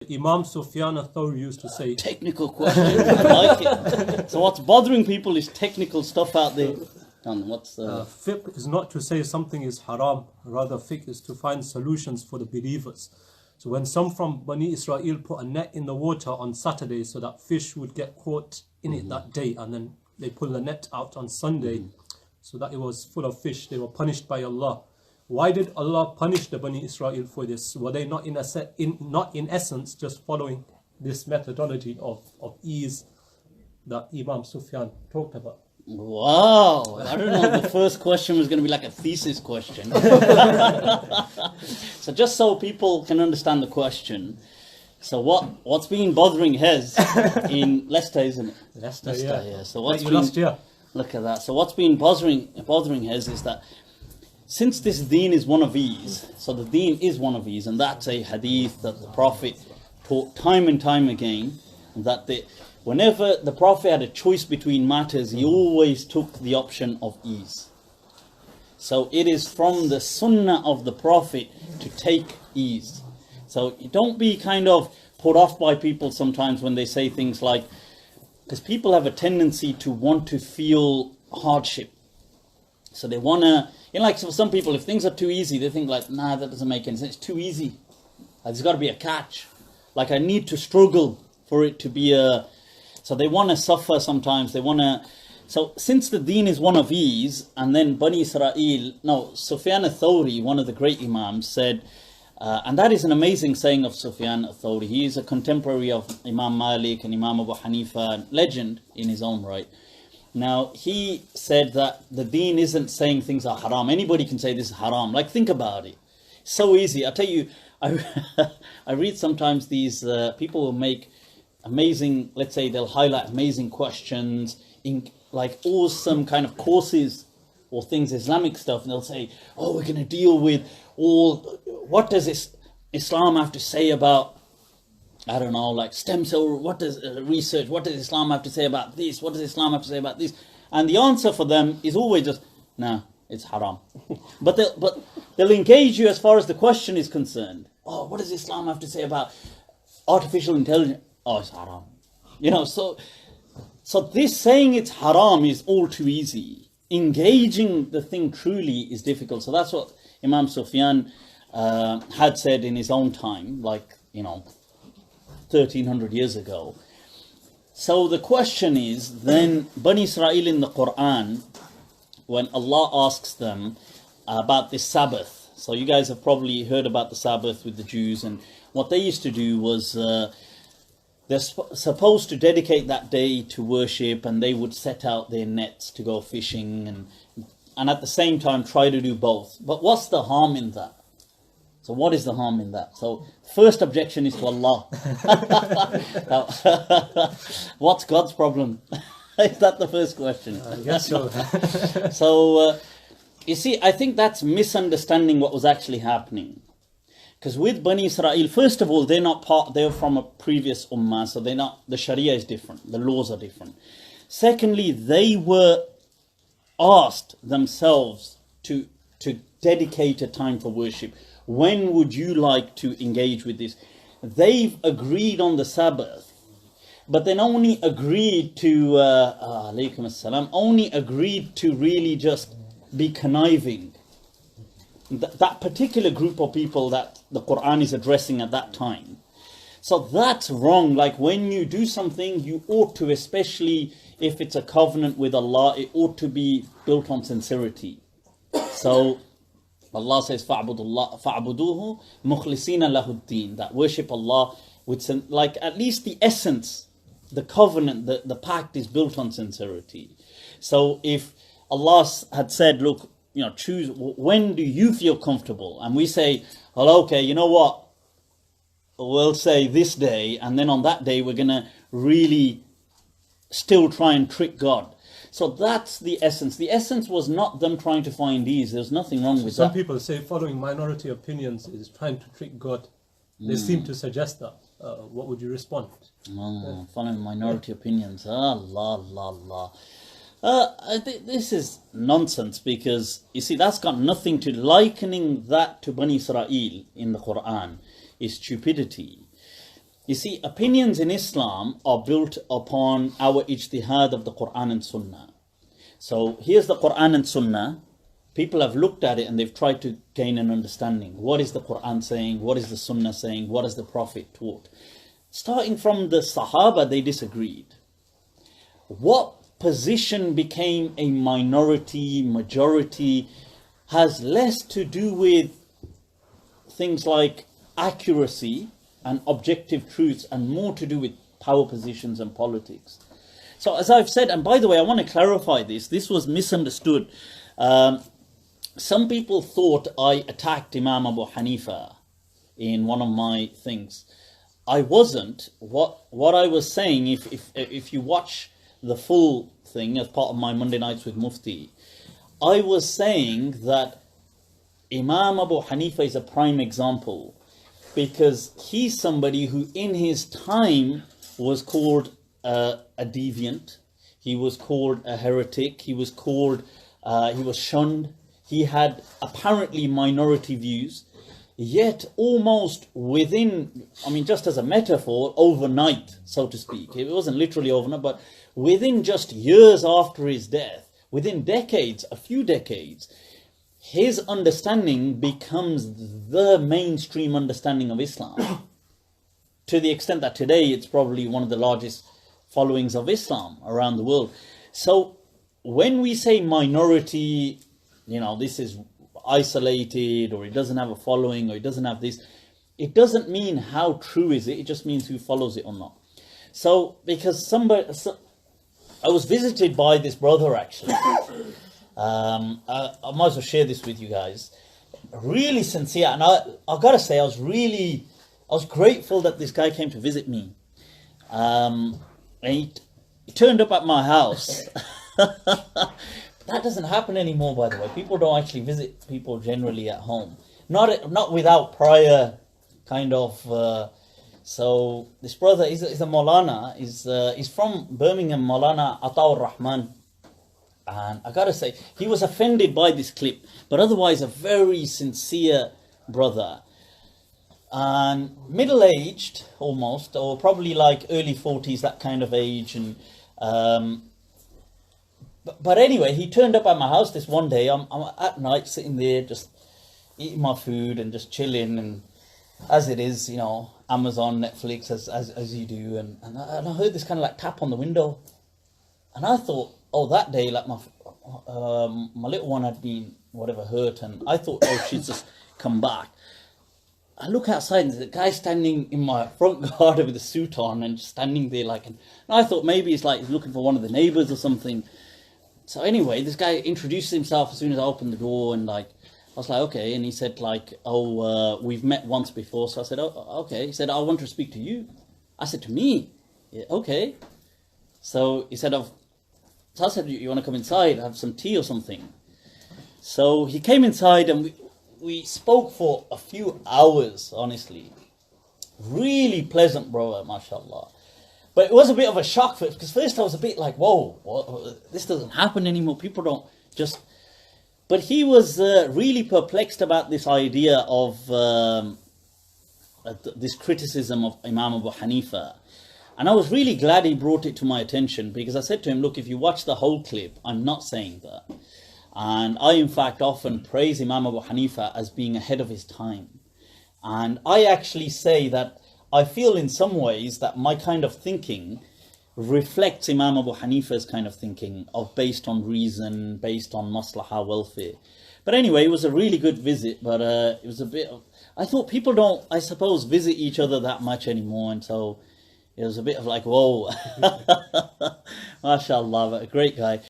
Imam Sufyan al-Thawri used to say... Technical question, I like it. So what's bothering people is technical stuff out there. And what's fiqh is not to say something is haram, rather fiqh is to find solutions for the believers. So when some from Bani Israeel put a net in the water on Saturday so that fish would get caught in it that day, and then they pull the net out on Sunday so that it was full of fish, they were punished by Allah. Why did Allah punish the Bani Israel for this? Were they not in essence just following this methodology of ease that Imam Sufyan talked about? Wow, I don't know, the first question was going to be like a thesis question. So just so people can understand the question, so what's been bothering Hez in Leicester, isn't it? Leicester, yeah. So what's been, last year. Look at that. So what's been bothering Hez is that since this deen is one of these, so the deen is one of these, and that's a hadith that the Prophet taught time and time again, that whenever the Prophet had a choice between matters, he always took the option of ease. So it is from the Sunnah of the Prophet to take ease. So you don't be kind of put off by people sometimes when they say things like, because people have a tendency to want to feel hardship. So they want to, like for some people, if things are too easy, they think like, nah, that doesn't make any sense. It's too easy. There's got to be a catch. Like I need to struggle for it to be a... So they want to suffer sometimes. They want to... So since the deen is one of these, and then Bani Israeel... No, Sufyan al-Thawri, one of the great imams, said... and that is an amazing saying of Sufyan al-Thawri. He is a contemporary of Imam Malik and Imam Abu Hanifa, legend in his own right. Now, he said that the deen isn't saying things are haram. Anybody can say this is haram. Like, think about it. So easy. I tell you, I read sometimes these people will make amazing, let's say they'll highlight amazing questions in like awesome kind of courses or things, Islamic stuff, and they'll say, oh, we're going to deal with what does Islam have to say about, I don't know, like stem cell, what does research, what does Islam have to say about this, what does Islam have to say about this? And the answer for them is always just, nah, it's haram. But they'll engage you as far as the question is concerned. Oh, what does Islam have to say about artificial intelligence? Oh, it's haram. You know, so this saying it's haram is all too easy. Engaging the thing truly is difficult. So that's what Imam Sufyan had said in his own time, like, 1300 years ago. So the question is, then Bani Israel in the Quran, when Allah asks them about this Sabbath, so you guys have probably heard about the Sabbath with the Jews, and what they used to do was they're supposed to dedicate that day to worship, and they would set out their nets to go fishing and at the same time try to do both. But what's the harm in that? So what is the harm in that? So first objection is to Allah. Now, what's God's problem? Is that the first question? I guess so. So you see, I think that's misunderstanding what was actually happening. Because with Bani Israel, first of all, they're from a previous ummah, so the Sharia is different, the laws are different. Secondly, they were asked themselves to dedicate a time for worship. When would you like to engage with this? They've agreed on the Sabbath, but then only agreed to, alaykum assalam, only agreed to really just be conniving. That particular group of people that the Quran is addressing at that time. So that's wrong. Like when you do something, you ought to, especially if it's a covenant with Allah, it ought to be built on sincerity. So Allah says, فَعْبُدُوهُ مُخْلِصِينَ لَهُ الدِّينَ, that worship Allah with, like at least the essence, the covenant, the pact is built on sincerity. So if Allah had said, look, choose, when do you feel comfortable? And we say, well, okay, you know what? We'll say this day, and then on that day we're going to really still try and trick God. So that's the essence. The essence was not them trying to find ease. There's nothing wrong with that. Some people say following minority opinions is trying to trick God. They seem to suggest that. What would you respond? Following minority opinions. Allah. This is nonsense, because you see that's got nothing to likening that to Bani Israel in the Quran is stupidity. You see, opinions in Islam are built upon our ijtihad of the Quran and Sunnah. So here's the Quran and Sunnah. People have looked at it and they've tried to gain an understanding. What is the Quran saying? What is the Sunnah saying? What has the Prophet taught? Starting from the Sahaba, they disagreed. What position became a minority, majority, has less to do with things like accuracy and objective truths and more to do with power positions and politics. So as I've said, and by the way, I want to clarify this was misunderstood. Some people thought I attacked Imam Abu Hanifa in one of my things. I wasn't. What I was saying, if you watch the full thing as part of my Monday Nights with Mufti, I was saying that Imam Abu Hanifa is a prime example because he's somebody who in his time was called a deviant, he was called a heretic, he was shunned, he had apparently minority views, yet almost within, I mean just as a metaphor, overnight, so to speak, it wasn't literally overnight, but within just years after his death, within decades, a few decades, his understanding becomes the mainstream understanding of Islam. To the extent that today it's probably one of the largest followings of Islam around the world. So when we say minority, this is isolated, or it doesn't have a following, or it doesn't have this, it doesn't mean how true is it just means who follows it or not. So because I was visited by this brother actually. I might as well share this with you guys. Really sincere, and I gotta say I was grateful that this guy came to visit me. And he turned up at my house. That doesn't happen anymore, by the way. People don't actually visit people generally at home. Not without prior kind of... so this brother is a Maulana. He's from Birmingham, Maulana Ataur Rahman. And I gotta say, he was offended by this clip. But otherwise, a very sincere brother. And middle-aged, almost, or probably like early 40s, that kind of age. And But anyway, he turned up at my house this one day. I'm at night sitting there just eating my food and just chilling, and as it is, Amazon, Netflix, as you do, and I heard this kind of like tap on the window, and I thought, oh, that day like my little one had been hurt, and I thought, oh, she'd just come back. I look outside and there's a guy standing in my front garden with a suit on and just standing there and I thought maybe he's looking for one of the neighbours or something. So anyway, this guy introduced himself as soon as I opened the door, and I was like, okay, and he said oh, we've met once before. So I said, oh, okay. He said, I want to speak to you. I said, to me? Yeah, okay. So he said, so I said, you want to come inside, have some tea or something? So he came inside and we spoke for a few hours, honestly. Really pleasant brother, mashallah. But it was a bit of a shock for it, because first I was a bit like, whoa, this doesn't happen anymore. People don't just... But he was really perplexed about this idea of this criticism of Imam Abu Hanifa. And I was really glad he brought it to my attention, because I said to him, look, if you watch the whole clip, I'm not saying that. And I, in fact, often praise Imam Abu Hanifa as being ahead of his time. And I actually say that I feel in some ways that my kind of thinking reflects Imam Abu Hanifa's kind of thinking of based on reason, based on maslahah, welfare. But anyway, it was a really good visit, but it was a bit of... I thought people don't, I suppose, visit each other that much anymore, and so it was a bit of like, whoa. MashaAllah, but a great guy.